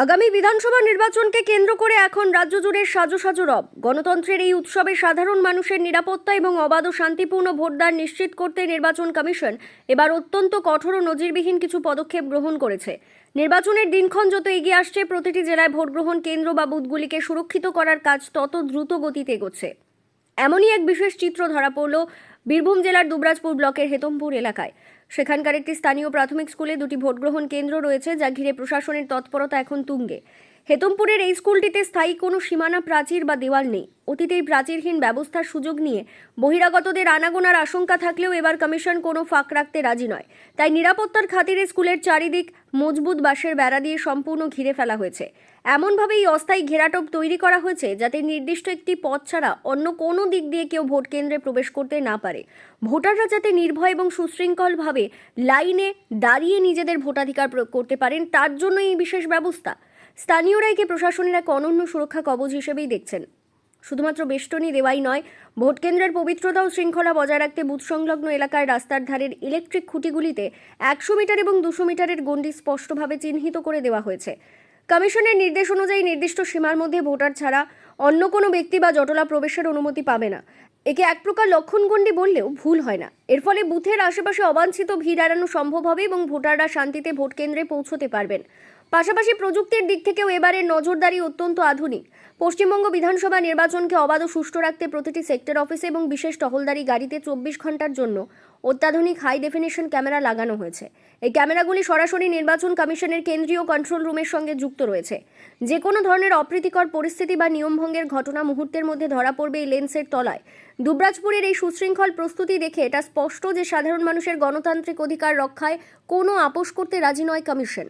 আগামী বিধানসভা নির্বাচনকে কেন্দ্র করে এখন রাজ্য জুড়ে সাজো সাজো রব। গণতন্ত্রের এই উৎসবে সাধারণ মানুষের নিরাপত্তা এবং অবাধ ও শান্তিপূর্ণ ভোটদান নিশ্চিত করতে নির্বাচন কমিশন এবার অত্যন্ত কঠোর ও নজিরবিহীন কিছু পদক্ষেপ গ্রহণ করেছে। নির্বাচনের দিনক্ষণ যত এগিয়ে আসছে, প্রতিটি জেলায় ভোট গ্রহণ কেন্দ্র বা বুথগুলিকে সুরক্ষিত করার কাজ তত দ্রুত গতিতে এগোচ্ছে। এমনই এক বিশেষ চিত্র ধরা পড়ল বীরভূম জেলার দুবরাজপুর ব্লকের হেতমপুর এলাকায়। সেখানকার একটি স্থানীয় প্রাথমিক স্কুলে দুটি ভোটগ্রহণ কেন্দ্র রয়েছে, যা ঘিরে প্রশাসনের তৎপরতা এখন তুঙ্গে। হেতমপুরের এই স্কুলটিতে স্থায়ী কোনো সীমানা প্রাচীর বা দেওয়াল নেই। অতীতেই প্রাচীরহীন ব্যবস্থার সুযোগ নিয়ে বহিরাগতদের আনাগোনার আশঙ্কা থাকলেও এবার কমিশন কোনো ফাঁক রাখতে রাজি নয়। তাই নিরাপত্তার খাতিরে স্কুলের চারিদিক মজবুত বাঁশের বেড়া দিয়ে সম্পূর্ণ ঘিরে ফেলা হয়েছে। এমনভাবে এই অস্থায়ী ঘেরাটোপ তৈরি করা হয়েছে যাতে নির্দিষ্ট একটি পথ ছাড়া অন্য কোনো দিক দিয়ে কেউ ভোট কেন্দ্রে প্রবেশ করতে না পারে। ভোটাররা যাতে নির্ভয় এবং সুশৃঙ্খলভাবে লাইনে দাঁড়িয়ে নিজেদের ভোটাধিকার প্রয়োগ করতে পারেন, তার জন্য এই বিশেষ ব্যবস্থা। স্থানীয়রা একে প্রশাসনের এক অনন্য সুরক্ষা কবচ হিসেবেই দেখছেন। শুধুমাত্র বেষ্টনী দেওয়াই নয়, ভোট কেন্দ্রের পবিত্রতা ও শৃঙ্খলা বজায় রাখতে বুথ সংলগ্ন এলাকায় রাস্তার ধারের ইলেকট্রিক খুঁটিগুলিতে 100 মিটার এবং 200 মিটারের গণ্ডি স্পষ্টভাবে চিহ্নিত করে দেওয়া হয়েছে। কমিশনের নির্দেশ অনুযায়ী নির্দিষ্ট সীমার মধ্যে ভোটার ছাড়া অন্য কোনো ব্যক্তি বা জটলা প্রবেশের অনুমতি পাবে না। একে এক প্রকার লক্ষণগণ্ডি বললেও ভুল হয় না। এর ফলে বুথের আশেপাশে অবাঞ্ছিত ভিড় এড়ানো সম্ভব হবে এবং ভোটাররা শান্তিতে ভোট কেন্দ্রে পৌঁছতে পারবেন। পাশাপাশি প্রযুক্তির দিক থেকেও এবারের নজরদারি অত্যন্ত আধুনিক। পশ্চিমবঙ্গ বিধানসভা নির্বাচনকে অবাধ ও সুষ্ঠু রাখতে প্রতিটি সেক্টর অফিসে এবং বিশেষ টহলদারি গাড়িতে 24 ঘন্টার জন্য অত্যাধুনিক হাই ডেফিনিশন ক্যামেরা লাগানো হয়েছে। এই ক্যামেরাগুলি সরাসরি নির্বাচন কমিশনের কেন্দ্রীয় কন্ট্রোল রুমের সঙ্গে যুক্ত রয়েছে। যে কোনো ধরনের অপ্রীতিকর পরিস্থিতি বা নিয়মভঙ্গের ঘটনা মুহূর্তের মধ্যে ধরা পড়বে এই লেন্সের তলায়। দুবরাজপুরের এই সুশৃঙ্খল প্রস্তুতি দেখে এটা স্পষ্ট যে সাধারণ মানুষের গণতান্ত্রিক অধিকার রক্ষায় কোনো আপোষ করতে রাজি নয় কমিশন।